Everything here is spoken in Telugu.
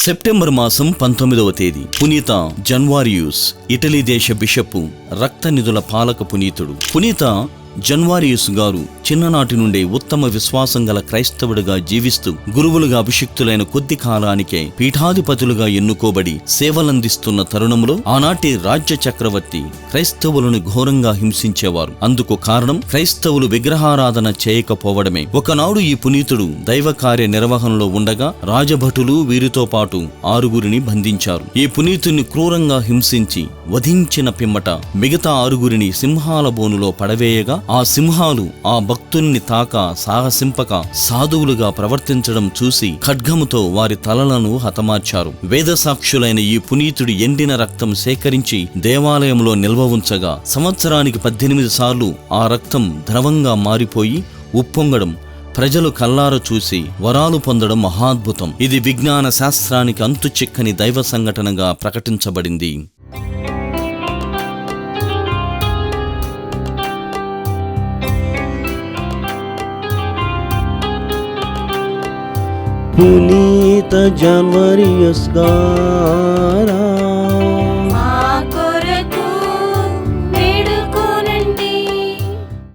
సెప్టెంబర్ మాసం 19వ తేదీ పునీత జన్వారియూస్, ఇటలీ దేశ బిషపు, రక్త నిధుల పాలక పునీతుడు. పునీత జన్వారియూస్ గారు చిన్ననాటి నుండే ఉత్తమ విశ్వాసం గల క్రైస్తవుడిగా జీవిస్తూ గురువులుగా అభిషిక్తులైన కొద్ది కాలానికే పీఠాధిపతులుగా ఎన్నుకోబడి సేవలందిస్తున్న తరుణంలో ఆనాటి రాజ్య చక్రవర్తి క్రైస్తవులను ఘోరంగా హింసించేవారు. అందుకు కారణం క్రైస్తవులు విగ్రహారాధన చేయకపోవడమే. ఒకనాడు ఈ పునీతుడు దైవ కార్య నిర్వహణలో ఉండగా రాజభటులు వీరితో పాటు 6గురిని బంధించారు. ఈ పునీతుని క్రూరంగా హింసించి వధించిన పిమ్మట మిగతా 6గురిని సింహాల బోనులో పడవేయగా ఆ సింహాలు ఆ భక్తుల్ని తాక సాహసింపక సాధువులుగా ప్రవర్తించడం చూసి ఖడ్గముతో వారి తలలను హతమార్చారు. వేదసాక్షులైన ఈ పునీతుడి ఎండిన రక్తం సేకరించి దేవాలయంలో నిల్వ ఉంచగా సంవత్సరానికి 18 సార్లు ఆ రక్తం ద్రవంగా మారిపోయి ఉప్పొంగడం, ప్రజలు కల్లార చూసి వరాలు పొందడం మహాద్భుతం. ఇది విజ్ఞాన శాస్త్రానికి అంతు చిక్కని దైవ సంఘటనగా ప్రకటించబడింది. పునీత జన్వారియూస్ గారా